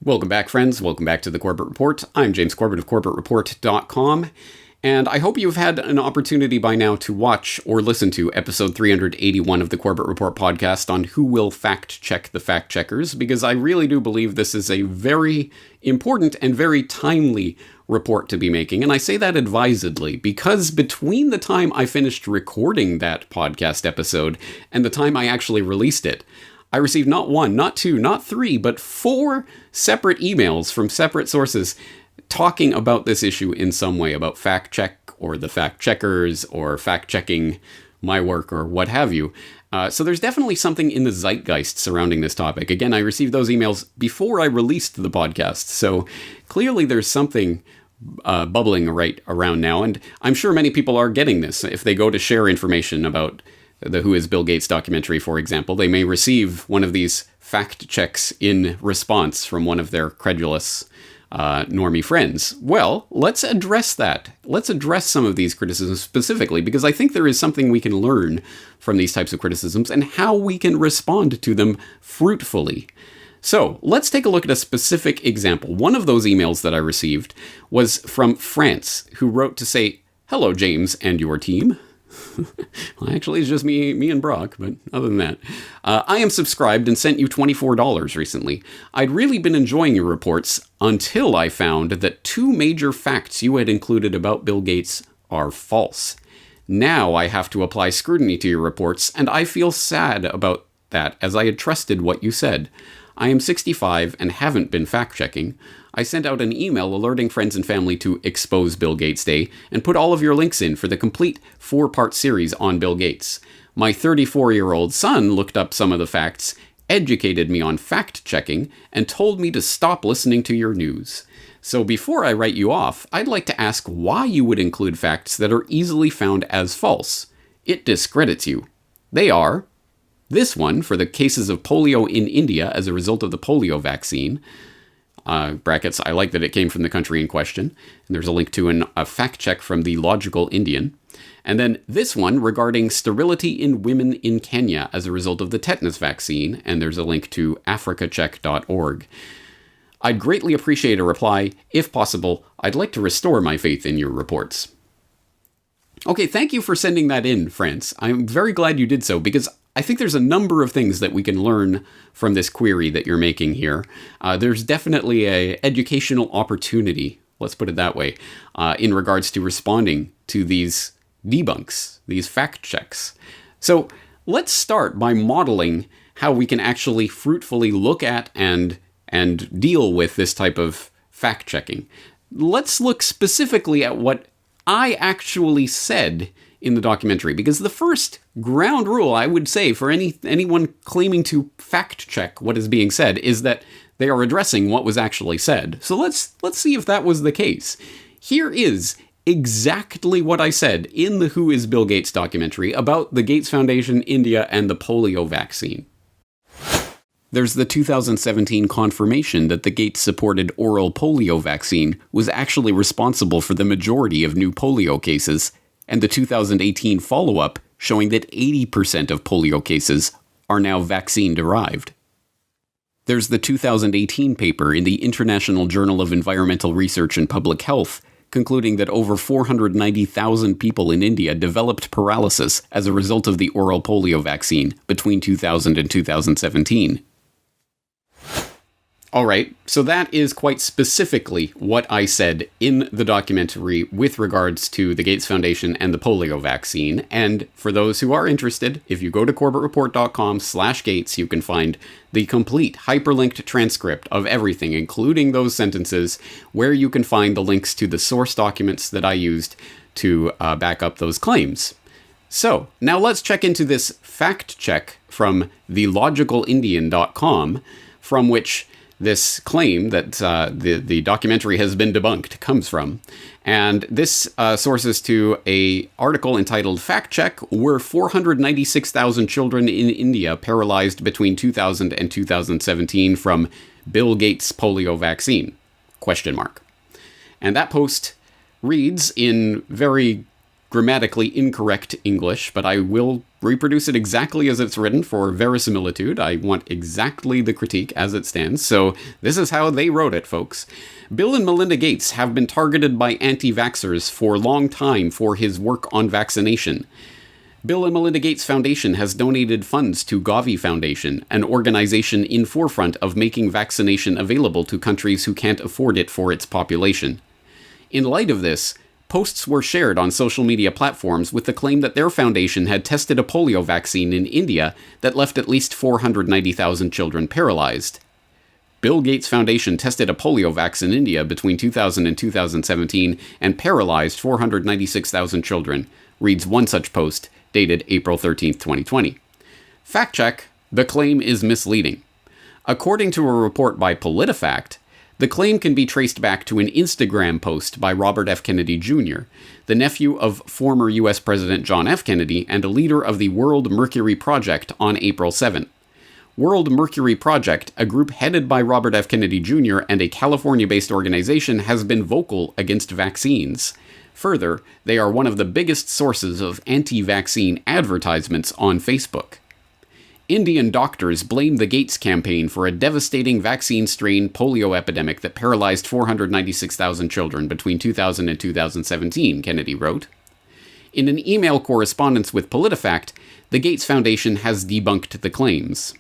Welcome back, friends. Welcome back to the Corbett Report. I'm James Corbett of CorbettReport.com, and I hope you've had an opportunity by now to watch or listen to episode 381 of the Corbett Report podcast on who will fact-check the fact-checkers, because I really do believe this is a very important and very timely report to be making, and I say that advisedly, because between the time I finished recording that podcast episode and the time I actually released it, I received not one, not two, not three, but 4 separate emails from separate sources talking about this issue in some way, about fact check or the fact checkers or fact checking my work or what have you. So there's definitely something in the zeitgeist surrounding this topic. Again, I received those emails before I released the podcast, so clearly there's something bubbling right around now, and I'm sure many people are getting this. If they go to share information about the Who is Bill Gates documentary, for example, they may receive one of these fact checks in response from one of their credulous normie friends. Well, let's address that. Let's address some of these criticisms specifically, because I think there is something we can learn from these types of criticisms and how we can respond to them fruitfully. So let's take a look at a specific example. One of those emails that I received was from France, who wrote to say, "Hello, James and your team." Well, actually, it's just me and Brock, but other than that, I am subscribed and sent you $24 recently. I'd really been enjoying your reports until I found that 2 major facts you had included about Bill Gates are false. Now I have to apply scrutiny to your reports, and I feel sad about that, as I had trusted what you said. I am 65 and haven't been fact-checking. I sent out an email alerting friends and family to Expose Bill Gates Day and put all of your links in for the complete 4-part series on Bill Gates. My 34-year-old son looked up some of the facts, educated me on fact-checking, and told me to stop listening to your news. So before I write you off, I'd like to ask why you would include facts that are easily found as false. It discredits you. They are: this one, for the cases of polio in India as a result of the polio vaccine. Brackets, I like that it came from the country in question. And there's a link to a fact check from the Logical Indian. And then this one regarding sterility in women in Kenya as a result of the tetanus vaccine. And there's a link to africacheck.org. I'd greatly appreciate a reply. If possible, I'd like to restore my faith in your reports. Okay, thank you for sending that in, France. I'm very glad you did so, because I think there's a number of things that we can learn from this query that you're making here. There's definitely an educational opportunity, let's put it that way, in regards to responding to these debunks, these fact checks. So let's start by modeling how we can actually fruitfully look at and deal with this type of fact checking. Let's look specifically at what I actually said in the documentary, because the first ground rule I would say for anyone claiming to fact check what is being said is that they are addressing what was actually said. So let's see if that was the case. Here is exactly what I said in the Who is Bill Gates documentary about the Gates Foundation, India, and the polio vaccine. There's the 2017 confirmation that the Gates-supported oral polio vaccine was actually responsible for the majority of new polio cases, and the 2018 follow-up showing that 80% of polio cases are now vaccine-derived. There's the 2018 paper in the International Journal of Environmental Research and Public Health concluding that over 490,000 people in India developed paralysis as a result of the oral polio vaccine between 2000 and 2017. Alright, so that is quite specifically what I said in the documentary with regards to the Gates Foundation and the polio vaccine. And for those who are interested, if you go to CorbettReport.com/Gates, you can find the complete hyperlinked transcript of everything, including those sentences, where you can find the links to the source documents that I used to back up those claims. So, now let's check into this fact check from thelogicalindian.com, from which this claim that the documentary has been debunked comes from. And this sources to a article entitled "Fact Check: Were 496,000 children in India paralyzed between 2000 and 2017 from Bill Gates polio vaccine?" ? And that post reads in very grammatically incorrect English, but I will reproduce it exactly as it's written for verisimilitude. I want exactly the critique as it stands. So this is how they wrote it, folks. Bill and Melinda Gates have been targeted by anti-vaxxers for a long time for his work on vaccination. Bill and Melinda Gates Foundation has donated funds to Gavi Foundation, an organization in forefront of making vaccination available to countries who can't afford it for its population. In light of this, posts were shared on social media platforms with the claim that their foundation had tested a polio vaccine in India that left at least 490,000 children paralyzed. Bill Gates Foundation tested a polio vaccine in India between 2000 and 2017 and paralyzed 496,000 children, reads one such post, dated April 13, 2020. Fact check, the claim is misleading. According to a report by PolitiFact, the claim can be traced back to an Instagram post by Robert F. Kennedy Jr., the nephew of former U.S. President John F. Kennedy and a leader of the World Mercury Project, on April 7. World Mercury Project, a group headed by Robert F. Kennedy Jr. and a California-based organization, has been vocal against vaccines. Further, they are one of the biggest sources of anti-vaccine advertisements on Facebook. Indian doctors blame the Gates campaign for a devastating vaccine strain polio epidemic that paralyzed 496,000 children between 2000 and 2017, Kennedy wrote. In an email correspondence with PolitiFact, the Gates Foundation has debunked the claims.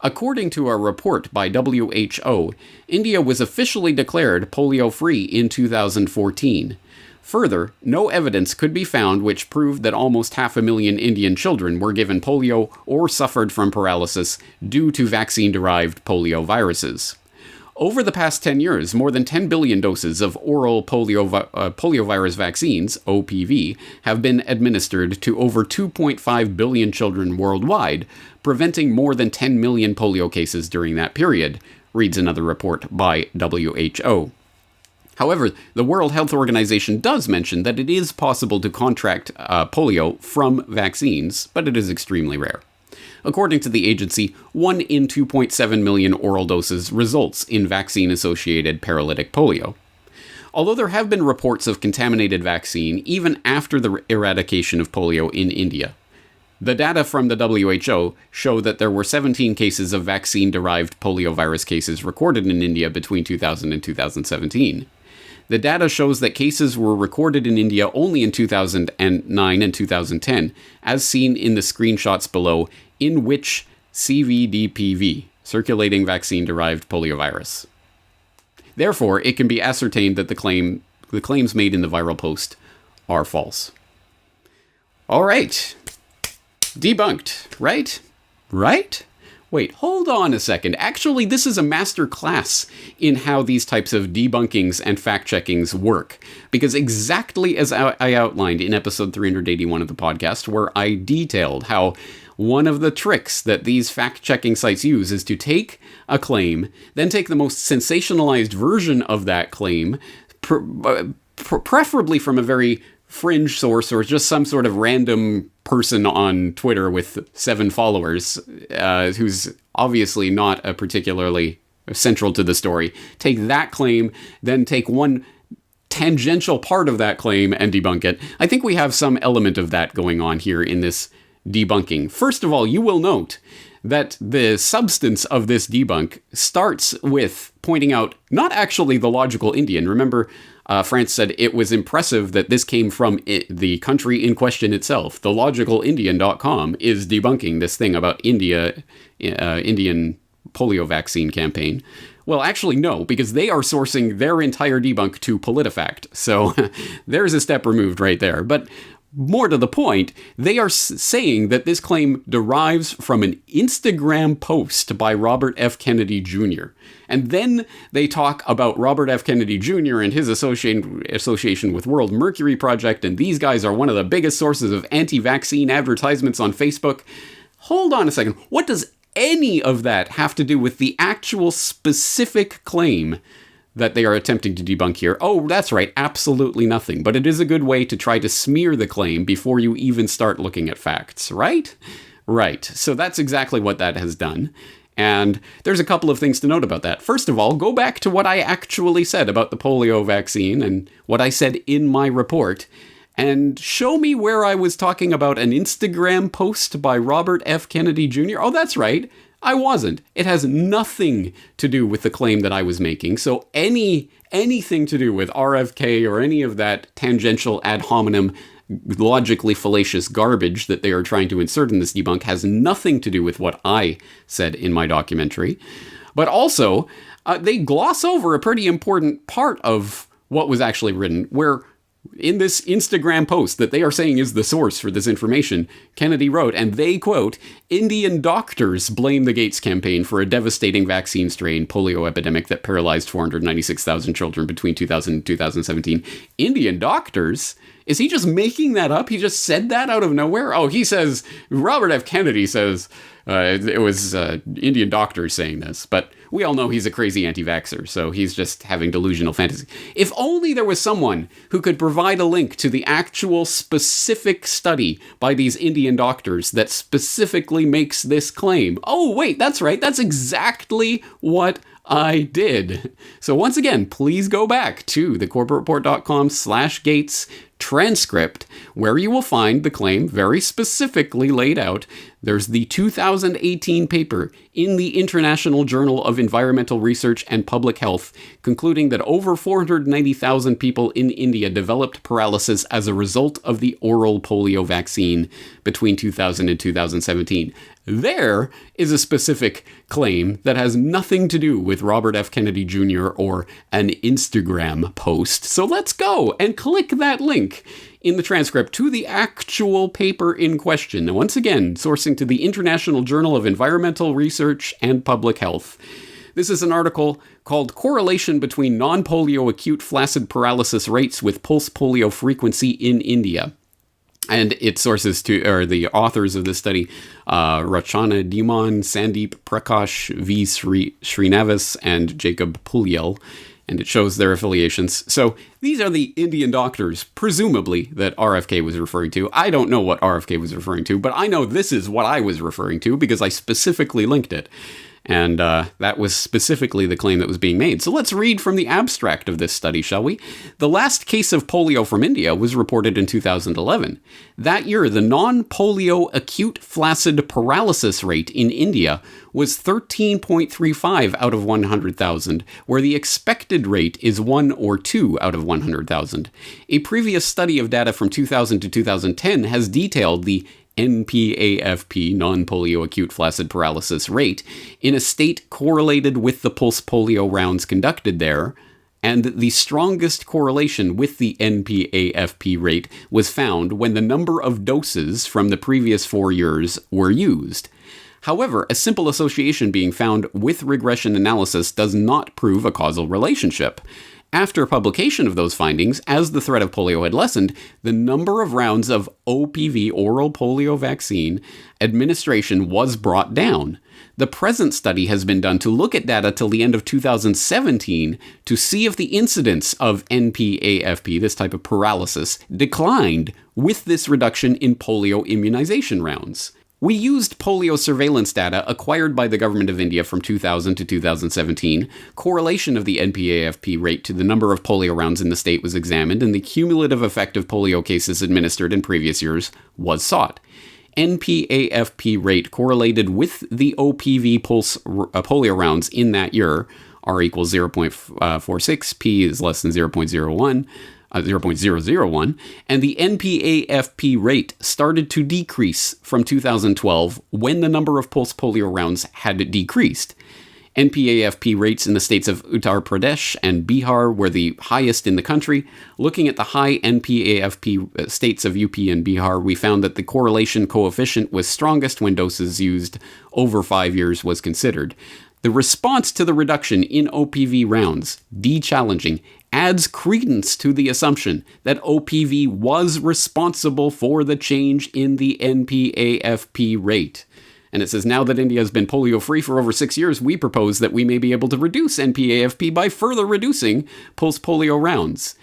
According to a report by WHO, India was officially declared polio-free in 2014. Further, no evidence could be found which proved that almost 500,000 Indian children were given polio or suffered from paralysis due to vaccine-derived polio viruses. Over the past 10 years, more than 10 billion doses of oral poliovirus vaccines, OPV, have been administered to over 2.5 billion children worldwide, preventing more than 10 million polio cases during that period, reads another report by WHO. However, the World Health Organization does mention that it is possible to contract polio from vaccines, but it is extremely rare. According to the agency, 1 in 2.7 million oral doses results in vaccine-associated paralytic polio. Although there have been reports of contaminated vaccine even after the eradication of polio in India. The data from the WHO show that there were 17 cases of vaccine-derived poliovirus cases recorded in India between 2000 and 2017. The data shows that cases were recorded in India only in 2009 and 2010, as seen in the screenshots below, in which CVDPV, circulating vaccine-derived poliovirus. Therefore, it can be ascertained that the claims made in the viral post are false. All right. Debunked, right? Right? Wait, hold on a second. Actually, this is a master class in how these types of debunkings and fact-checkings work. Because exactly as I outlined in episode 381 of the podcast, where I detailed how one of the tricks that these fact-checking sites use is to take a claim, then take the most sensationalized version of that claim, preferably from a very fringe source or just some sort of random person on Twitter with 7 followers who's obviously not a particularly central to the story. Take that claim, then take one tangential part of that claim and debunk it. I think we have some element of that going on here in this debunking. First of all, you will note that the substance of this debunk starts with pointing out not actually the logical Indian. Remember, France said it was impressive that this came from the country in question itself. The logicalindian.com is debunking this thing about Indian polio vaccine campaign. Well, actually, no, because they are sourcing their entire debunk to PolitiFact. So there's a step removed right there. But more to the point, they are saying that this claim derives from an Instagram post by Robert F. Kennedy Jr. And then they talk about Robert F. Kennedy Jr. and his association with World Mercury Project, and these guys are one of the biggest sources of anti-vaccine advertisements on Facebook. Hold on a second. What does any of that have to do with the actual specific claim that they are attempting to debunk here? Oh, that's right, absolutely nothing. But it is a good way to try to smear the claim before you even start looking at facts, right? Right. So that's exactly what that has done. And there's a couple of things to note about that. First of all, go back to what I actually said about the polio vaccine and what I said in my report. and show me where I was talking about an Instagram post by Robert F. Kennedy Jr. Oh, that's right. I wasn't. It has nothing to do with the claim that I was making. So anything to do with RFK or any of that tangential ad hominem logically fallacious garbage that they are trying to insert in this debunk has nothing to do with what I said in my documentary. But also, they gloss over a pretty important part of what was actually written, where in this Instagram post that they are saying is the source for this information, Kennedy wrote, and they quote, "Indian doctors blame the Gates campaign for a devastating vaccine strain polio epidemic that paralyzed 496,000 children between 2000 and 2017. Indian doctors? Is he just making that up? He just said that out of nowhere? Oh, he says, Robert F. Kennedy says it was Indian doctors saying this, but we all know he's a crazy anti-vaxxer, so he's just having delusional fantasy. If only there was someone who could provide a link to the actual specific study by these Indian doctors that specifically makes this claim. Oh, wait, that's right. That's exactly what I did. So once again, please go back to thecorbettereport.com/Gates transcript, where you will find the claim very specifically laid out. There's the 2018 paper in the International Journal of Environmental Research and Public Health, concluding that over 490,000 people in India developed paralysis as a result of the oral polio vaccine between 2000 and 2017. There is a specific claim that has nothing to do with Robert F. Kennedy Jr. or an Instagram post. So let's go and click that link in the transcript to the actual paper in question. Now, once again, sourcing to the International Journal of Environmental Research and Public Health. This is an article called Correlation Between Non-Polio Acute Flaccid Paralysis Rates with Pulse Polio Frequency in India. And it sources to, or the authors of this study, Rachana Diman, Sandeep Prakash, V. Srinavis, and Jacob Puliel, and it shows their affiliations. So these are the Indian doctors, presumably, that RFK was referring to. I don't know what RFK was referring to, but I know this is what I was referring to because I specifically linked it. And that was specifically the claim that was being made. So let's read from the abstract of this study, shall we? The last case of polio from India was reported in 2011. That year, the non-polio acute flaccid paralysis rate in India was 13.35 out of 100,000, where the expected rate is 1 or 2 out of 100,000. A previous study of data from 2000 to 2010 has detailed the NPAFP, non-polio acute flaccid paralysis rate, in a state correlated with the pulse polio rounds conducted there, and the strongest correlation with the NPAFP rate was found when the number of doses from the previous 4 years were used. However, a simple association being found with regression analysis does not prove a causal relationship. After publication of those findings, as the threat of polio had lessened, the number of rounds of OPV, oral polio vaccine, administration was brought down. The present study has been done to look at data till the end of 2017 to see if the incidence of NPAFP, this type of paralysis, declined with this reduction in polio immunization rounds. We used polio surveillance data acquired by the government of India from 2000 to 2017. Correlation of the NPAFP rate to the number of polio rounds in the state was examined, and the cumulative effect of polio cases administered in previous years was sought. NPAFP rate correlated with the OPV pulse polio rounds in that year. R equals 0.46, P is less than 0.01. 0.001, and the NPAFP rate started to decrease from 2012 when the number of pulse polio rounds had decreased. NPAFP rates in the states of Uttar Pradesh and Bihar were the highest in the country. Looking at the high NPAFP states of UP and Bihar, we found that the correlation coefficient was strongest when doses used over 5 years was considered. The response to the reduction in OPV rounds, de-challenging, adds credence to the assumption that OPV was responsible for the change in the NPAFP rate. And it says, now that India has been polio-free for over 6 years, we propose that we may be able to reduce NPAFP by further reducing pulse polio rounds.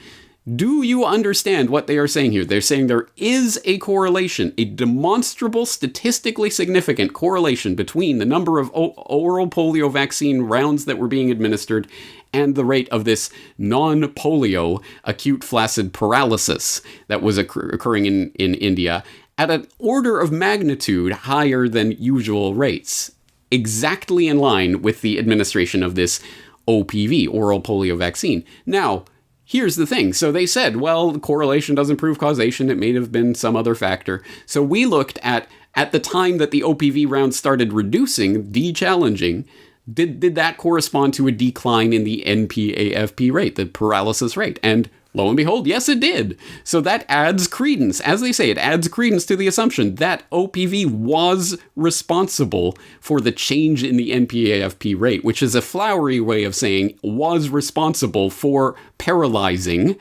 Do you understand what they are saying here? They're saying there is a correlation, a demonstrable, statistically significant correlation between the number of oral polio vaccine rounds that were being administered and the rate of this non-polio acute flaccid paralysis that was occurring in India at an order of magnitude higher than usual rates, exactly in line with the administration of this OPV, oral polio vaccine. Now, here's the thing. So they said, well, correlation doesn't prove causation. It may have been some other factor. So we looked at the time that the OPV rounds started reducing, de-challenging, did that correspond to a decline in the NPAFP rate, the paralysis rate? And lo and behold, yes, it did. So that adds credence. As they say, it adds credence to the assumption that OPV was responsible for the change in the NPAFP rate, which is a flowery way of saying was responsible for paralyzing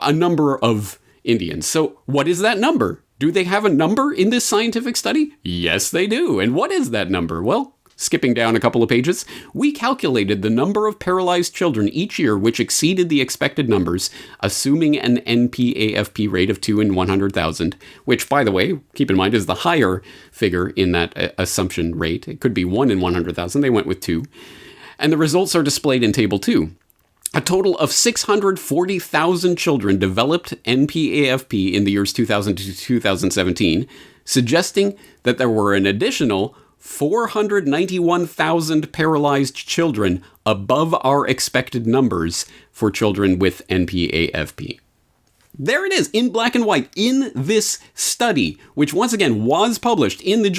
a number of Indians. So what is that number? Do they have a number in this scientific study? Yes, they do. And what is that number? Well, skipping down a couple of pages, we calculated the number of paralyzed children each year which exceeded the expected numbers, assuming an NPAFP rate of 2 in 100,000, which, by the way, keep in mind, is the higher figure in that assumption rate. It could be 1 in 100,000. They went with 2. And the results are displayed in Table 2. A total of 640,000 children developed NPAFP in the years 2000 to 2017, suggesting that there were an additional 491,000 paralyzed children above our expected numbers for children with NPAFP. There it is, in black and white, in this study, which once again was published in the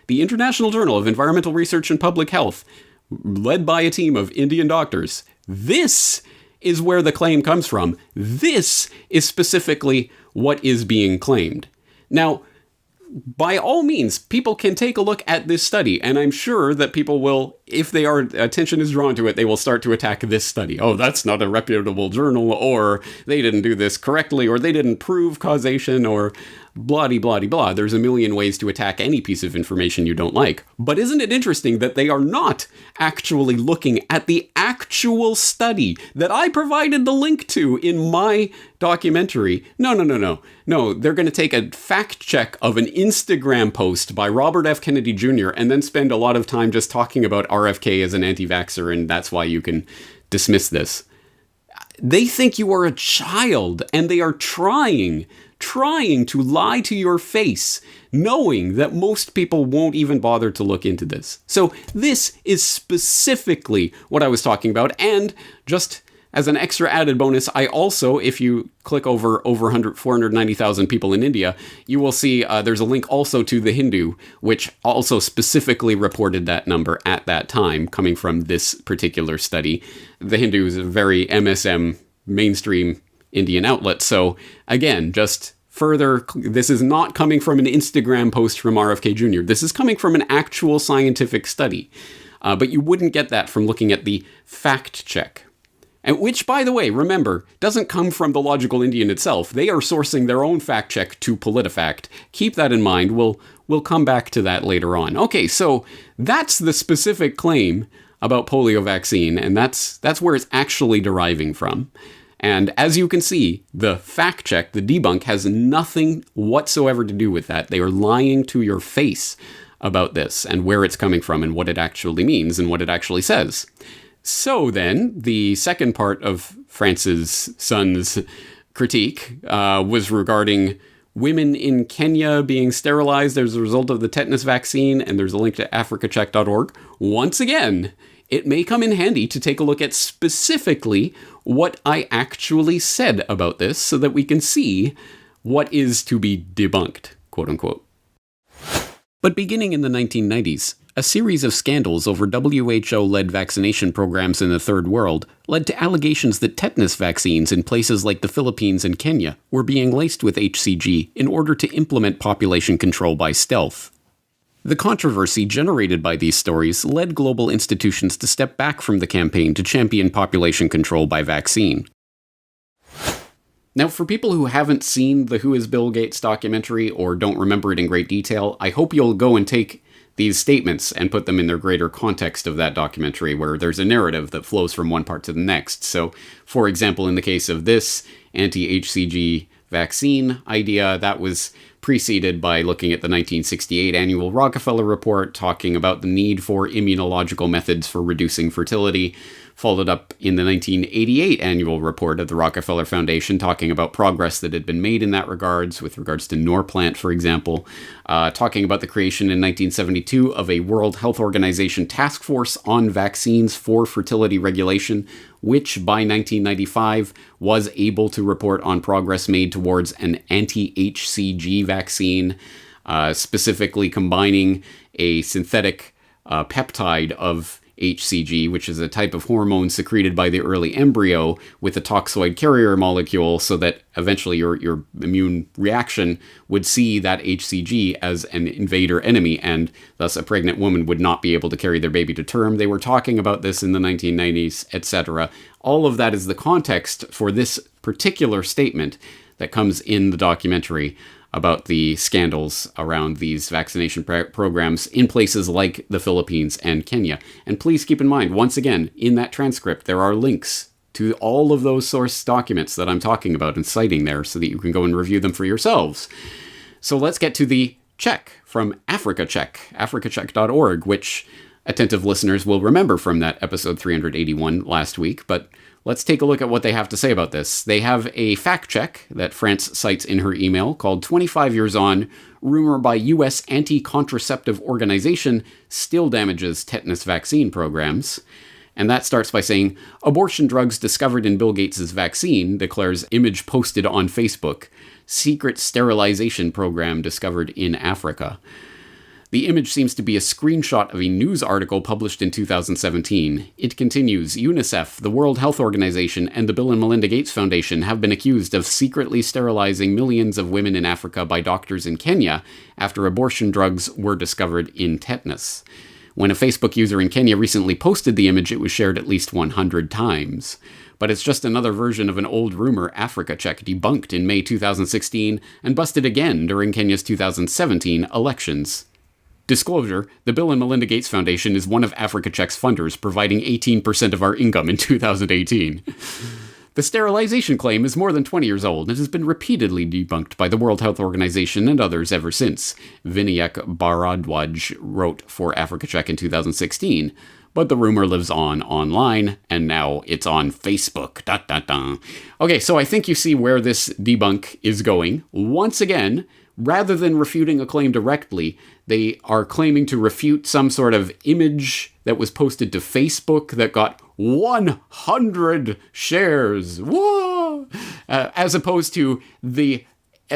the International Journal of Environmental Research and Public Health, led by a team of Indian doctors. This is where the claim comes from. This is specifically what is being claimed. Now, by all means, people can take a look at this study, and I'm sure that people will, if their attention is drawn to it, they will start to attack this study. Oh, that's not a reputable journal, or they didn't do this correctly, or they didn't prove causation, or blah-de-blah-de-blah. There's a million ways to attack any piece of information you don't like. But isn't it interesting that they are not actually looking at the actual study that I provided the link to in my documentary? No, they're going to take a fact check of an Instagram post by Robert F. Kennedy Jr. and then spend a lot of time just talking about RFK as an anti-vaxxer, and that's why you can dismiss this. They think you are a child, and they are trying to lie to your face, knowing that most people won't even bother to look into this. So this is specifically what I was talking about, and just as an extra added bonus, I also, if you click over 490,000 people in India, you will see there's a link also to The Hindu, which also specifically reported that number at that time, coming from this particular study. The Hindu is a very MSM mainstream Indian outlet. So again, just further, this is not coming from an Instagram post from RFK Jr. This is coming from an actual scientific study. But you wouldn't get that from looking at the fact check. And which, by the way, remember, doesn't come from the Logical Indian itself. They are sourcing their own fact check to PolitiFact. Keep that in mind. We'll come back to that later on. Okay, so that's the specific claim about polio vaccine, and that's where it's actually deriving from. And as you can see, the fact check, the debunk, has nothing whatsoever to do with that. They are lying to your face about this and where it's coming from and what it actually means and what it actually says. So then, the second part of France's son's critique was regarding women in Kenya being sterilized as a result of the tetanus vaccine, and there's a link to africacheck.org. Once again, it may come in handy to take a look at specifically what I actually said about this so that we can see what is to be debunked, quote unquote. But beginning in the 1990s, a series of scandals over WHO-led vaccination programs in the Third World led to allegations that tetanus vaccines in places like the Philippines and Kenya were being laced with HCG in order to implement population control by stealth. The controversy generated by these stories led global institutions to step back from the campaign to champion population control by vaccine. Now, for people who haven't seen the Who is Bill Gates documentary or don't remember it in great detail, I hope you'll go and take these statements and put them in their greater context of that documentary, where there's a narrative that flows from one part to the next. So, for example, in the case of this anti-HCG vaccine idea, that was preceded by looking at the 1968 annual Rockefeller report talking about the need for immunological methods for reducing fertility, followed up in the 1988 annual report of the Rockefeller Foundation talking about progress that had been made in that regards, with regards to Norplant, for example, talking about the creation in 1972 of a World Health Organization task force on vaccines for fertility regulation, which by 1995 was able to report on progress made towards an anti-HCG vaccine, specifically combining a synthetic peptide of HCG, which is a type of hormone secreted by the early embryo, with a toxoid carrier molecule, so that eventually your immune reaction would see that HCG as an invader enemy, and thus a pregnant woman would not be able to carry their baby to term. They were talking about this in the 1990s, etc. All of that is the context for this particular statement that comes in the documentary about the scandals around these vaccination programs in places like the Philippines and Kenya. And please keep in mind, once again, in that transcript, there are links to all of those source documents that I'm talking about and citing there, so that you can go and review them for yourselves. So let's get to the check from Africa Check, africacheck.org, which attentive listeners will remember from that episode 381 last week, but let's take a look at what they have to say about this. They have a fact check that France cites in her email called 25 Years On, Rumor by U.S. Anti-Contraceptive Organization Still Damages Tetanus Vaccine Programs. And that starts by saying, abortion drugs discovered in Bill Gates' vaccine, declares image posted on Facebook. Secret sterilization program discovered in Africa. The image seems to be a screenshot of a news article published in 2017. It continues, UNICEF, the World Health Organization, and the Bill and Melinda Gates Foundation have been accused of secretly sterilizing millions of women in Africa by doctors in Kenya after abortion drugs were discovered in tetanus. When a Facebook user in Kenya recently posted the image, it was shared at least 100 times. But it's just another version of an old rumor Africa Check debunked in May 2016 and busted again during Kenya's 2017 elections. Disclosure, the Bill and Melinda Gates Foundation is one of Africa Check's funders, providing 18% of our income in 2018. The sterilization claim is more than 20 years old and has been repeatedly debunked by the World Health Organization and others ever since, Vinayak Bharadwaj wrote for Africa Check in 2016. But the rumor lives on online, and now it's on Facebook. Da, da, da. Okay, so I think you see where this debunk is going. Once again, rather than refuting a claim directly, they are claiming to refute some sort of image that was posted to Facebook that got 100 shares. Whoa! As opposed to the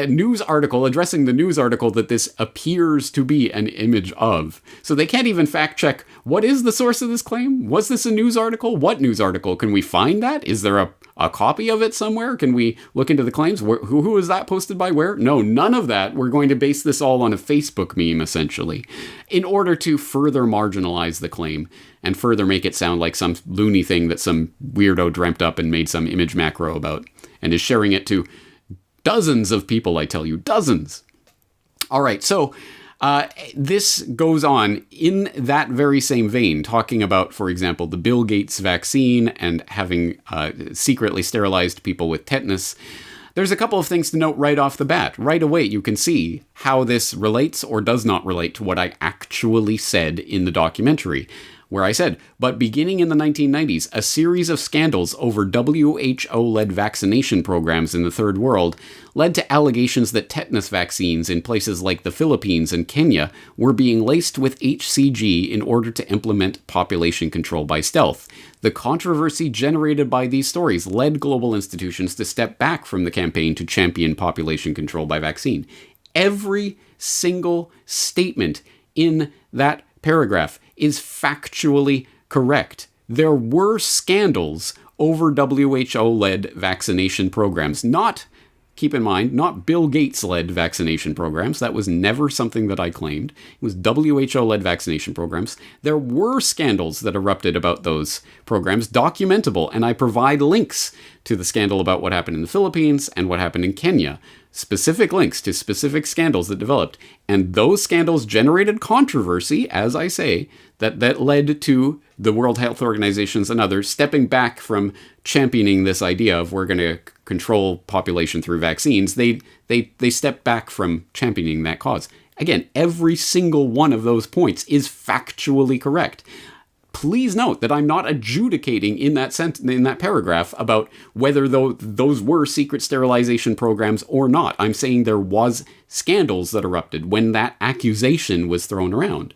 news article, addressing the news article that this appears to be an image of. So they can't even fact check, what is the source of this claim? Was this a news article? What news article? Can we find that? Is there a copy of it somewhere? Can we look into the claims? Who is that posted by where? No, none of that. We're going to base this all on a Facebook meme, essentially, in order to further marginalize the claim and further make it sound like some loony thing that some weirdo dreamt up and made some image macro about and is sharing it to dozens of people, I tell you, dozens. All right, so this goes on in that very same vein, talking about, for example, the Bill Gates vaccine and having secretly sterilized people with tetanus. There's a couple of things to note right off the bat. Right away, you can see how this relates or does not relate to what I actually said in the documentary, where I said, but beginning in the 1990s, a series of scandals over WHO-led vaccination programs in the Third World led to allegations that tetanus vaccines in places like the Philippines and Kenya were being laced with HCG in order to implement population control by stealth. The controversy generated by these stories led global institutions to step back from the campaign to champion population control by vaccine. Every single statement in that paragraph is factually correct. There were scandals over WHO-led vaccination programs. Keep in mind, not Bill Gates-led vaccination programs. That was never something that I claimed. It was WHO-led vaccination programs. There were scandals that erupted about those programs, documentable, and I provide links to the scandal about what happened in the Philippines and what happened in Kenya. specific links to specific scandals that developed. And those scandals generated controversy, as I say, that led to the World Health Organizations and others stepping back from championing this idea of we're going to control population through vaccines. They stepped back from championing that cause. Again, every single one of those points is factually correct. Please note that I'm not adjudicating in that paragraph about whether those were secret sterilization programs or not. I'm saying there was scandals that erupted when that accusation was thrown around.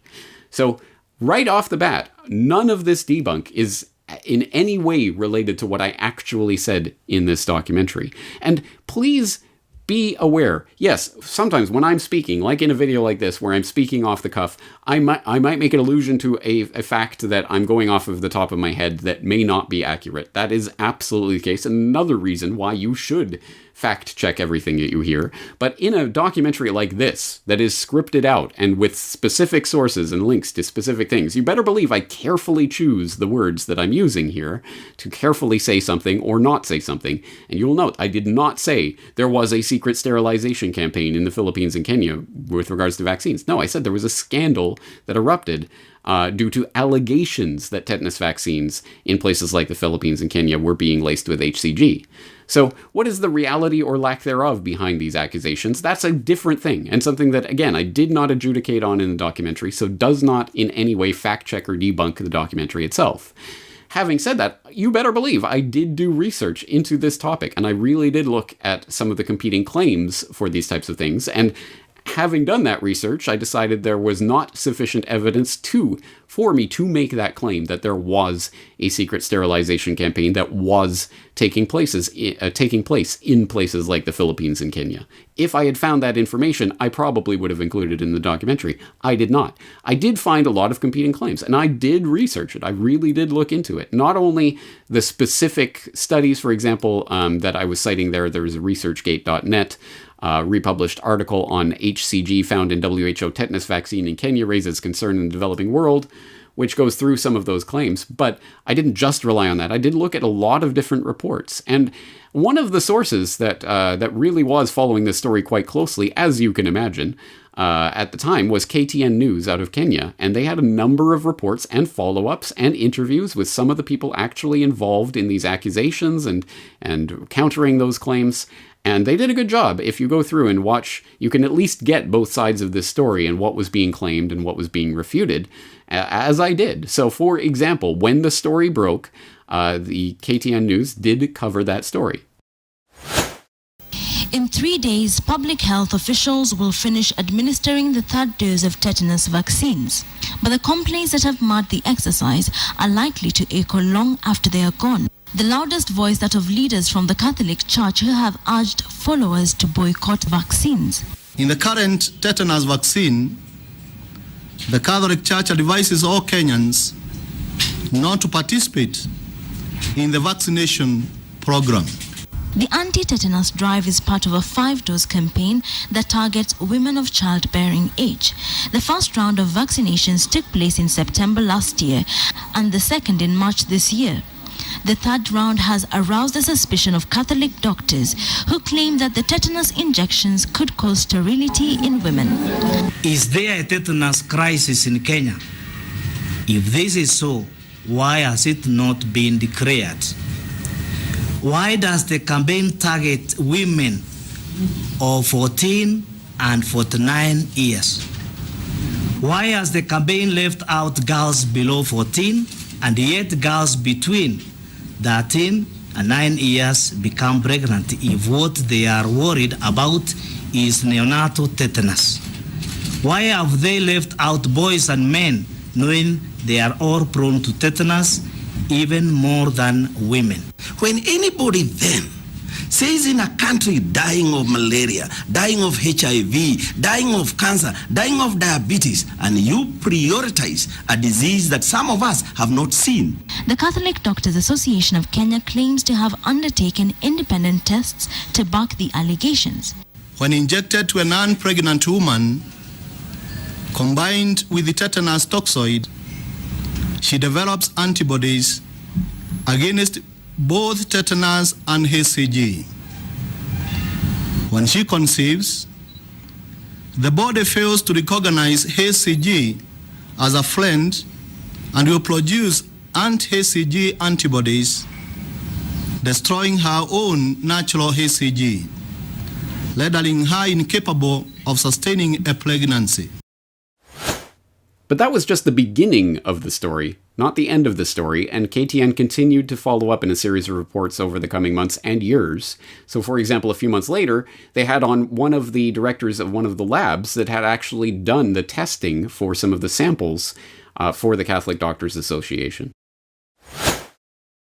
So right off the bat, none of this debunk is in any way related to what I actually said in this documentary. And please be aware, yes, sometimes when I'm speaking, like in a video like this, where I'm speaking off the cuff, I might make an allusion to a fact that I'm going off of the top of my head that may not be accurate. That is absolutely the case. Another reason why you should fact check everything that you hear. But in a documentary like this, that is scripted out and with specific sources and links to specific things, you better believe I carefully choose the words that I'm using here to carefully say something or not say something. And you'll note, I did not say there was a secret sterilization campaign in the Philippines and Kenya with regards to vaccines. No, I said there was a scandal that erupted due to allegations that tetanus vaccines in places like the Philippines and Kenya were being laced with HCG. So what is the reality or lack thereof behind these accusations? That's a different thing, and something that, again, I did not adjudicate on in the documentary, so does not in any way fact check or debunk the documentary itself. Having said that, you better believe I did do research into this topic, and I really did look at some of the competing claims for these types of things, and having done that research, I decided there was not sufficient evidence for me to make that claim that there was a secret sterilization campaign that was taking place in places like the Philippines and Kenya. If I had found that information, I probably would have included it in the documentary. I did not. I did find a lot of competing claims, and I did research it. I really did look into it. Not only the specific studies, for example, that I was citing there was a ResearchGate.net republished article on HCG found in WHO tetanus vaccine in Kenya raises concern in the developing world, which goes through some of those claims. But I didn't just rely on that. I did look at a lot of different reports. And one of the sources that really was following this story quite closely, as you can imagine, at the time was KTN News out of Kenya. And they had a number of reports and follow-ups and interviews with some of the people actually involved in these accusations and countering those claims. And they did a good job. If you go through and watch, you can at least get both sides of this story and what was being claimed and what was being refuted, as I did. So, for example, when the story broke, the KTN News did cover that story. In 3 days, public health officials will finish administering the third dose of tetanus vaccines. But the complaints that have marred the exercise are likely to echo long after they are gone. The loudest voice that of leaders from the Catholic Church who have urged followers to boycott vaccines. In the current tetanus vaccine, the Catholic Church advises all Kenyans not to participate in the vaccination program. The anti-tetanus drive is part of a 5-dose campaign that targets women of childbearing age. The first round of vaccinations took place in September last year and the second in March this year. The third round has aroused the suspicion of Catholic doctors who claim that the tetanus injections could cause sterility in women. Is there a tetanus crisis in Kenya? If this is so, why has it not been declared? Why does the campaign target women of 14 and 49 years? Why has the campaign left out girls below 14 and yet girls between 13 and 9 years become pregnant if what they are worried about is neonatal tetanus? Why have they left out boys and men knowing they are all prone to tetanus even more than women? When anybody then says in a country dying of malaria, dying of HIV, dying of cancer, dying of diabetes, and you prioritize a disease that some of us have not seen. The Catholic Doctors Association of Kenya claims to have undertaken independent tests to back the allegations. When injected to a non-pregnant woman, combined with the tetanus toxoid, she develops antibodies against both tetanus and HCG. When she conceives, the body fails to recognize HCG as a friend and will produce anti-HCG antibodies, destroying her own natural HCG, rendering her incapable of sustaining a pregnancy. But that was just the beginning of the story, not the end of the story, and KTN continued to follow up in a series of reports over the coming months and years. So, for example, a few months later, they had on one of the directors of one of the labs that had actually done the testing for some of the samples for the Catholic Doctors Association.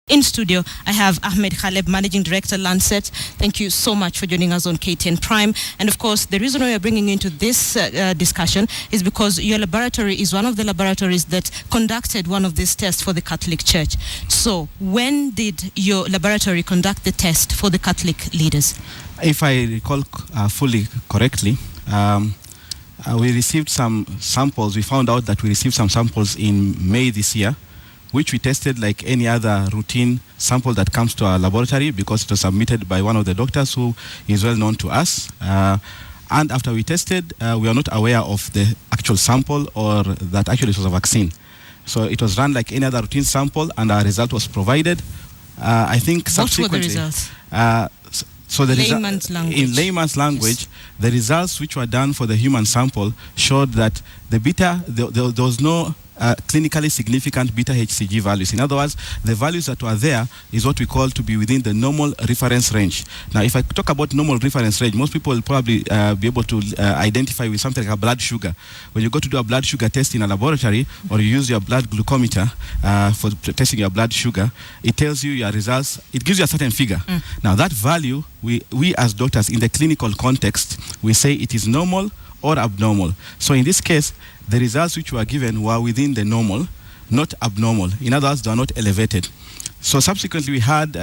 In studio, I have Ahmed Khaleb, Managing Director, Lancet. Thank you so much for joining us on KTN Prime. And of course, the reason why we're bringing you into this discussion is because your laboratory is one of the laboratories that conducted one of these tests for the Catholic Church. So, when did your laboratory conduct the test for the Catholic leaders? If I recall fully correctly, we received some samples. We found out that we received some samples in May this year, which we tested like any other routine sample that comes to our laboratory because it was submitted by one of the doctors who is well known to us. And after we tested, we are not aware of the actual sample or that actually it was a vaccine. So it was run like any other routine sample and our result was provided. I think subsequently... What were the results? So the in layman's language, the results which were done for the human sample showed that the beta, there was no clinically significant beta HCG values. In other words, the values that were there is what we call to be within the normal reference range. Now, if I talk about normal reference range, most people will probably be able to identify with something like a blood sugar. When you go to do a blood sugar test in a laboratory or you use your blood glucometer for testing your blood sugar, it tells you your results, it gives you a certain figure. Now, that value, we as doctors in the clinical context, we say it is normal or abnormal. So in this case, the results which were given were within the normal, not abnormal. In other words, they are not elevated. So subsequently, we had,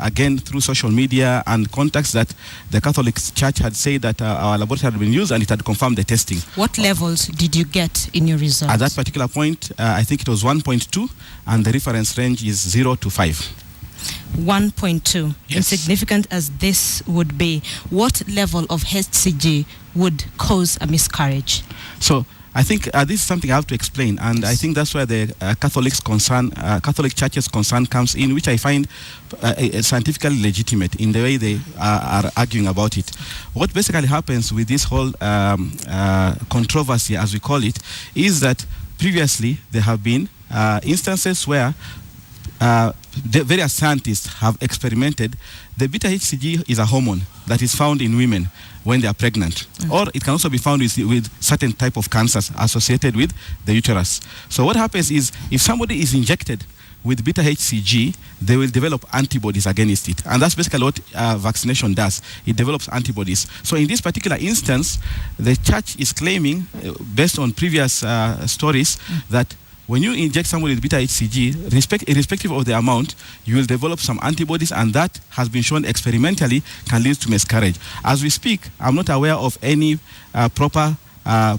again, through social media and contacts that the Catholic Church had said that our laboratory had been used and it had confirmed the testing. What levels did you get in your results? At that particular point, I think it was 1.2 and the reference range is 0 to 5. 1.2. Yes. Insignificant as this would be, what level of HCG would cause a miscarriage? So I think this is something I have to explain, and I think that's where the Catholic Church's concern comes in, which I find scientifically legitimate in the way they are arguing about it. What basically happens with this whole controversy, as we call it, is that previously there have been instances where the various scientists have experimented. The beta HCG is a hormone that is found in women when they are pregnant, or it can also be found with certain type of cancers associated with the uterus. So what happens is, if somebody is injected with beta HCG, they will develop antibodies against it, and that's basically what vaccination does. It develops antibodies. So in this particular instance, the church is claiming, based on previous stories, that when you inject somebody with beta HCG, irrespective of the amount, you will develop some antibodies, and that has been shown experimentally can lead to miscarriage. As we speak, I'm not aware of any proper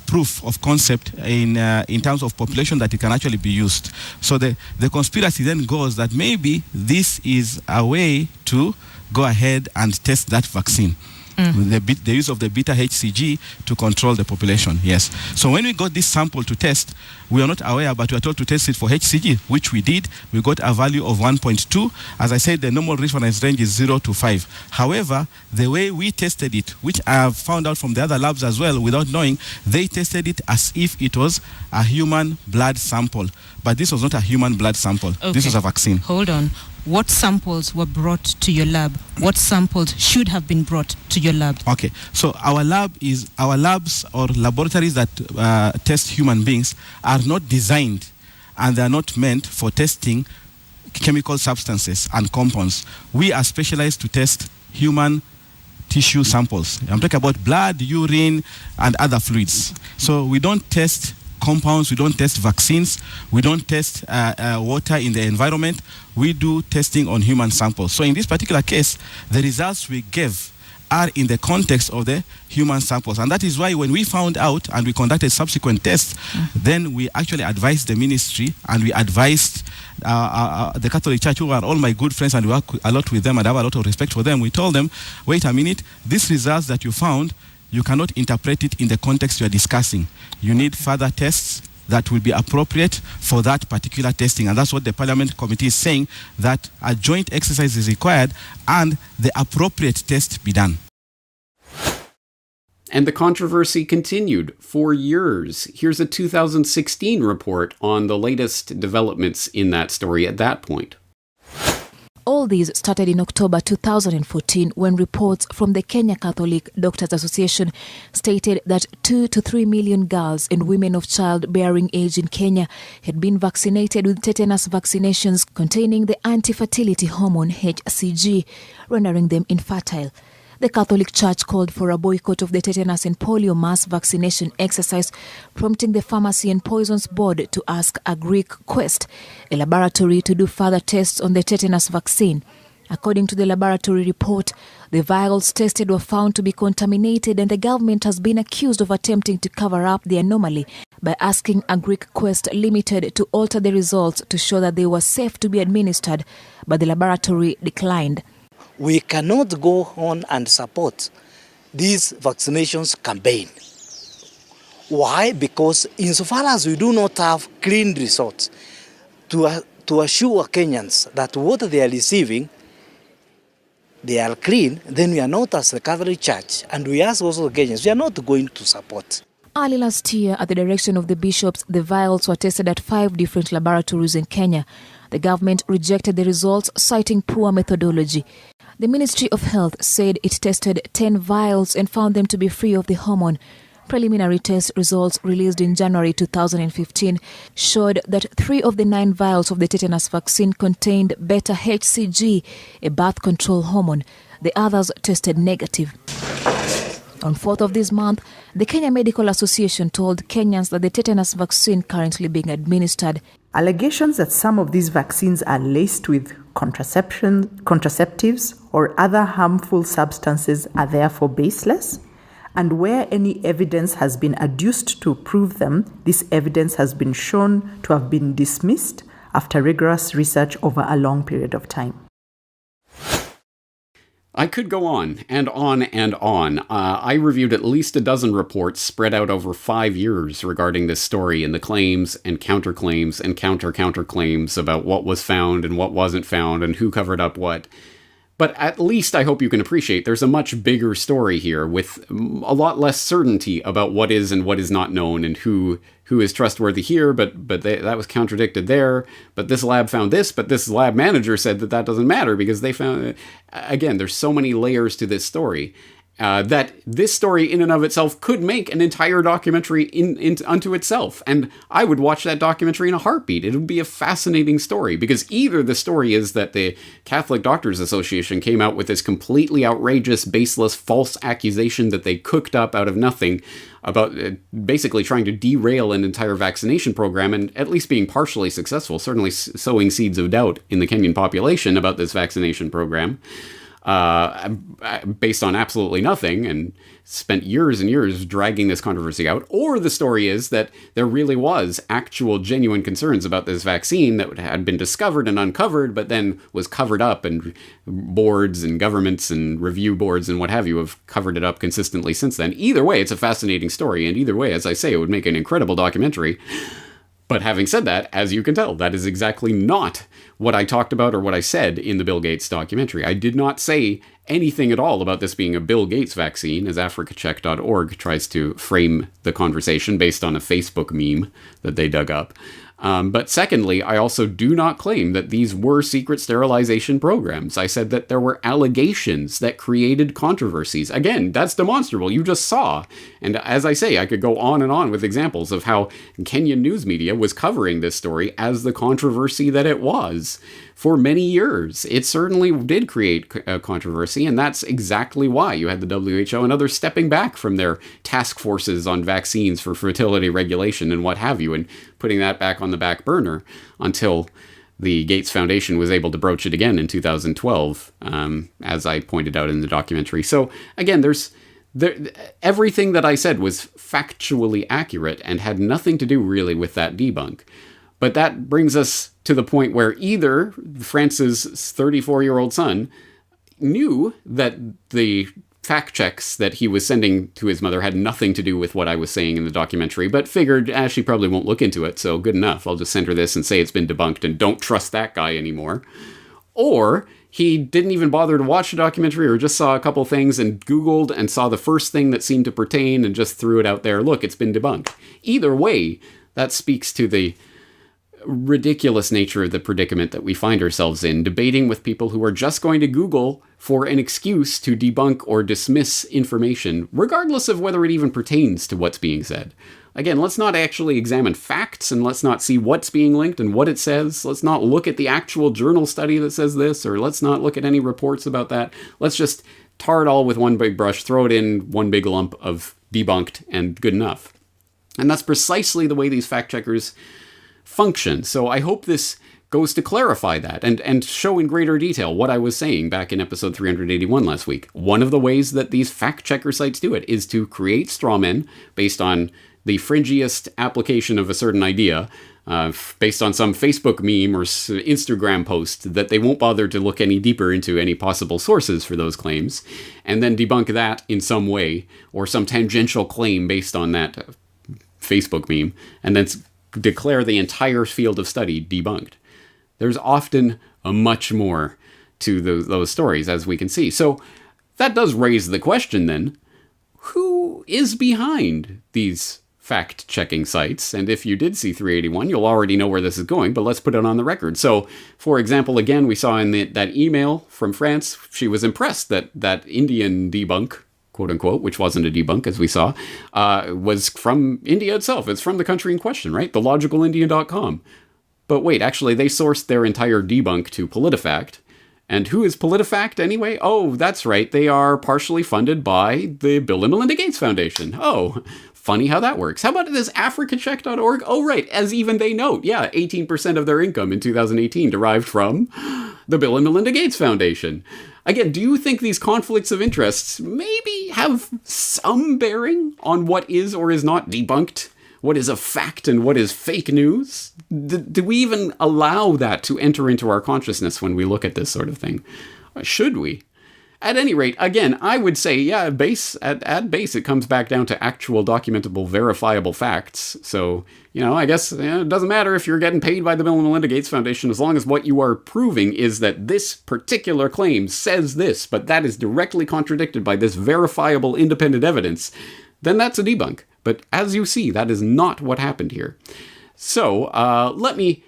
proof of concept in terms of population that it can actually be used. So the conspiracy then goes that maybe this is a way to go ahead and test that vaccine. The use of the beta HCG to control the population, yes. So when we got this sample to test, we are not aware, but we are told to test it for HCG, which we did. We got a value of 1.2. As I said, the normal reference range is 0 to 5. However, the way we tested it, which I have found out from the other labs as well without knowing, they tested it as if it was a human blood sample. But this was not a human blood sample. Okay. This was a vaccine. Hold on. What samples were brought to your lab? What samples should have been brought to your lab? Okay, so our labs or laboratories that test human beings are not designed, and they are not meant for testing chemical substances and compounds. We are specialized to test human tissue samples. I'm talking about blood, urine, and other fluids. So we don't test compounds, we don't test vaccines, we don't test water in the environment. We do testing on human samples. So in this particular case, the results we gave are in the context of the human samples. And that is why when we found out and we conducted subsequent tests, then we actually advised the ministry and we advised the Catholic Church, who are all my good friends and work a lot with them and have a lot of respect for them, we told them, wait a minute, these results that you found, you cannot interpret it in the context you are discussing. You need further tests that will be appropriate for that particular testing. And that's what the Parliament Committee is saying, that a joint exercise is required and the appropriate test be done. And the controversy continued for years. Here's a 2016 report on the latest developments in that story at that point. All these started in October 2014 when reports from the Kenya Catholic Doctors Association stated that 2 to 3 million girls and women of childbearing age in Kenya had been vaccinated with tetanus vaccinations containing the anti-fertility hormone HCG, rendering them infertile. The Catholic Church called for a boycott of the tetanus and polio mass vaccination exercise, prompting the Pharmacy and Poisons Board to ask a Greek Quest, a laboratory, to do further tests on the tetanus vaccine. According to the laboratory report, the vials tested were found to be contaminated, and the government has been accused of attempting to cover up the anomaly by asking a Greek Quest Limited to alter the results to show that they were safe to be administered, but the laboratory declined. We cannot go on and support this vaccinations campaign. Why? Because insofar as we do not have clean results to assure Kenyans that what they are receiving, they are clean, then we are not, as the Catholic Church, and we ask also the Kenyans, we are not going to support. Early last year, at the direction of the bishops, the vials were tested at 5 different laboratories in Kenya. The government rejected the results, citing poor methodology. The Ministry of Health said it tested 10 vials and found them to be free of the hormone. Preliminary test results released in January 2015 showed that 3 of the 9 vials of the tetanus vaccine contained beta HCG, a birth control hormone. The others tested negative. On 4th of this month, the Kenya Medical Association told Kenyans that the tetanus vaccine currently being administered. Allegations that some of these vaccines are laced with contraceptives or other harmful substances are therefore baseless, and where any evidence has been adduced to prove them, this evidence has been shown to have been dismissed after rigorous research over a long period of time. I could go on and on and on. I reviewed at least a dozen reports spread out over 5 years regarding this story and the claims and counterclaims and counterclaims about what was found and what wasn't found and who covered up what. But at least I hope you can appreciate there's a much bigger story here with a lot less certainty about what is and what is not known and who is trustworthy here, but that was contradicted there. But this lab found this, but this lab manager said that doesn't matter because they found... Again, there's so many layers to this story that this story in and of itself could make an entire documentary unto itself. And I would watch that documentary in a heartbeat. It would be a fascinating story because either the story is that the Catholic Doctors Association came out with this completely outrageous, baseless, false accusation that they cooked up out of nothing about basically trying to derail an entire vaccination program and at least being partially successful, certainly sowing seeds of doubt in the Kenyan population about this vaccination program. Based on absolutely nothing, and spent years and years dragging this controversy out. Or the story is that there really was actual genuine concerns about this vaccine that had been discovered and uncovered, but then was covered up, and boards and governments and review boards and what have you have covered it up consistently since then. Either way, it's a fascinating story, and either way, as I say, it would make an incredible documentary. But having said that, as you can tell, that is exactly not what I talked about or what I said in the Bill Gates documentary. I did not say anything at all about this being a Bill Gates vaccine, as africacheck.org tries to frame the conversation based on a Facebook meme that they dug up. But secondly, I also do not claim that these were secret sterilization programs. I said that there were allegations that created controversies. Again, that's demonstrable. You just saw. And as I say, I could go on and on with examples of how Kenyan news media was covering this story as the controversy that it was for many years. It certainly did create a controversy, and that's exactly why you had the WHO and others stepping back from their task forces on vaccines for fertility regulation and what have you, and putting that back on the back burner until the Gates Foundation was able to broach it again in 2012, as I pointed out in the documentary. So again, everything that I said was factually accurate and had nothing to do really with that debunk. But that brings us to the point where either France's 34-year-old son knew that the fact checks that he was sending to his mother had nothing to do with what I was saying in the documentary, but figured, she probably won't look into it, so good enough. I'll just send her this and say it's been debunked and don't trust that guy anymore. Or he didn't even bother to watch the documentary or just saw a couple things and Googled and saw the first thing that seemed to pertain and just threw it out there. Look, it's been debunked. Either way, that speaks to the ridiculous nature of the predicament that we find ourselves in, debating with people who are just going to Google for an excuse to debunk or dismiss information, regardless of whether it even pertains to what's being said. Again, let's not actually examine facts, and let's not see what's being linked and what it says. Let's not look at the actual journal study that says this, or let's not look at any reports about that. Let's just tar it all with one big brush, throw it in one big lump of debunked, and good enough. And that's precisely the way these fact checkers function. So I hope this goes to clarify that and show in greater detail what I was saying back in episode 381 last week. One of the ways that these fact checker sites do it is to create straw men based on the fringiest application of a certain idea, based on some Facebook meme or Instagram post that they won't bother to look any deeper into any possible sources for those claims, and then debunk that in some way, or some tangential claim based on that Facebook meme, and then declare the entire field of study debunked. There's often a much more to those stories, as we can see. So that does raise the question then, who is behind these fact-checking sites? And if you did see 381, you'll already know where this is going, but let's put it on the record. So, for example, again, we saw in that email from France, she was impressed that Indian debunk, quote-unquote, which wasn't a debunk, as we saw, was from India itself. It's from the country in question, right? TheLogicalIndian.com. But wait, actually, they sourced their entire debunk to PolitiFact. And who is PolitiFact anyway? Oh, that's right. They are partially funded by the Bill and Melinda Gates Foundation. Oh, funny how that works. How about this africacheck.org? Oh, right. As even they note, 18% of their income in 2018 derived from the Bill and Melinda Gates Foundation. Again, do you think these conflicts of interests maybe have some bearing on what is or is not debunked? What is a fact and what is fake news? Do we even allow that to enter into our consciousness when we look at this sort of thing? Should we? At any rate, again, I would say, at base, it comes back down to actual documentable, verifiable facts. So, I guess it doesn't matter if you're getting paid by the Bill and Melinda Gates Foundation, as long as what you are proving is that this particular claim says this, but that is directly contradicted by this verifiable independent evidence, then that's a debunk. But as you see, that is not what happened here. So, let me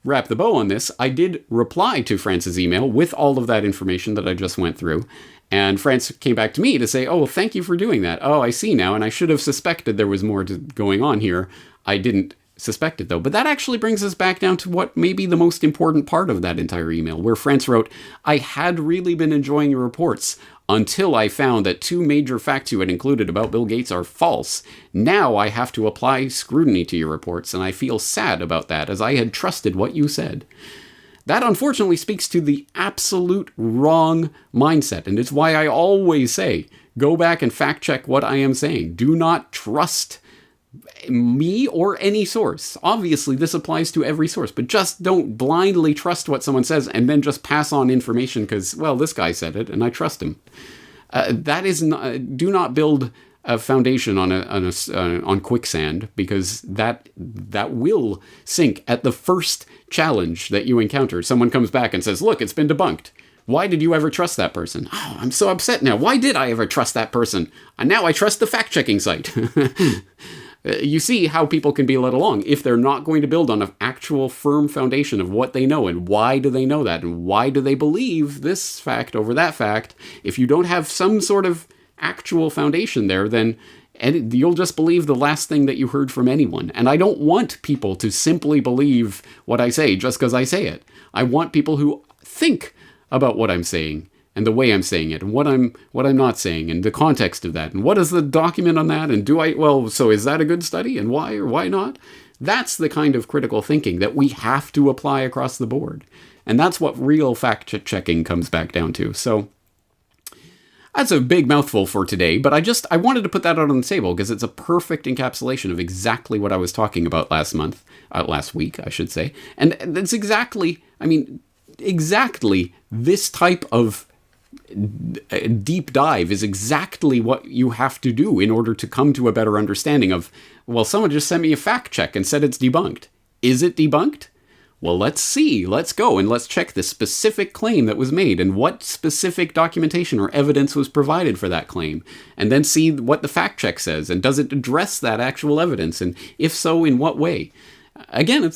wrap the bow on this. I did reply to France's email with all of that information that I just went through. And France came back to me to say, oh, thank you for doing that. Oh, I see now. And I should have suspected there was more going on here. I didn't suspect it, though. But that actually brings us back down to what may be the most important part of that entire email, where France wrote, I had really been enjoying your reports until I found that 2 major facts you had included about Bill Gates are false. Now I have to apply scrutiny to your reports, and I feel sad about that, as I had trusted what you said. That unfortunately speaks to the absolute wrong mindset, and it's why I always say, go back and fact check what I am saying. Do not trust me or any source. Obviously, this applies to every source, but just don't blindly trust what someone says and then just pass on information because, well, this guy said it and I trust him. That is not, do not build a foundation on quicksand, because that will sink at the first challenge that you encounter. Someone comes back and says, look, it's been debunked. Why did you ever trust that person? Oh, I'm so upset now. Why did I ever trust that person? And now I trust the fact-checking site. You see how people can be led along if they're not going to build on an actual firm foundation of what they know and why do they know that and why do they believe this fact over that fact. If you don't have some sort of actual foundation there, then you'll just believe the last thing that you heard from anyone. And I don't want people to simply believe what I say just because I say it. I want people who think about what I'm saying and the way I'm saying it and what I'm not saying and the context of that and what is the document on that and so is that a good study and why or why not? That's the kind of critical thinking that we have to apply across the board. And that's what real fact-checking comes back down to. So That's a big mouthful for today, but I wanted to put that out on the table because it's a perfect encapsulation of exactly what I was talking about last week, I should say. And that's exactly this type of deep dive is exactly what you have to do in order to come to a better understanding of, well, someone just sent me a fact check and said it's debunked. Is it debunked? Well, let's see. Let's go and let's check the specific claim that was made and what specific documentation or evidence was provided for that claim, and then see what the fact check says, and does it address that actual evidence, and if so, in what way? Again,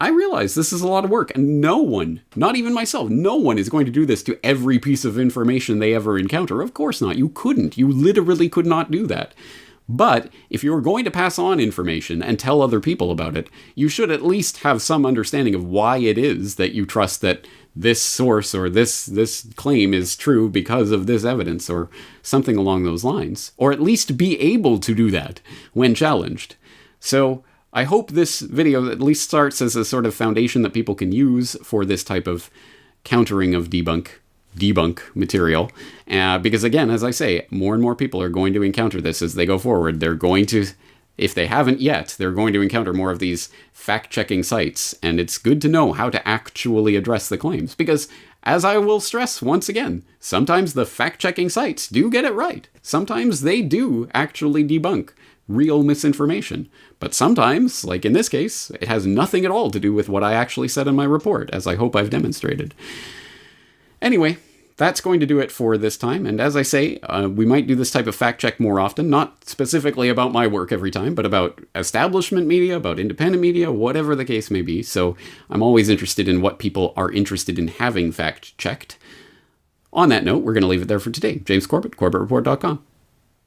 I realize this is a lot of work, and no one, not even myself, no one is going to do this to every piece of information they ever encounter. Of course not. You couldn't. You literally could not do that. But if you're going to pass on information and tell other people about it, you should at least have some understanding of why it is that you trust that this source or this claim is true because of this evidence or something along those lines, or at least be able to do that when challenged. So I hope this video at least starts as a sort of foundation that people can use for this type of countering of debunk material, because again, as I say, more and more people are going to encounter this as they go forward. They're going to, if they haven't yet, they're going to encounter more of these fact-checking sites, and it's good to know how to actually address the claims, because as I will stress once again, sometimes the fact-checking sites do get it right. Sometimes they do actually debunk real misinformation, but sometimes, like in this case, it has nothing at all to do with what I actually said in my report, as I hope I've demonstrated. Anyway, that's going to do it for this time, and as I say, we might do this type of fact check more often, not specifically about my work every time, but about establishment media, about independent media, whatever the case may be, so I'm always interested in what people are interested in having fact checked. On that note, we're going to leave it there for today. James Corbett, CorbettReport.com.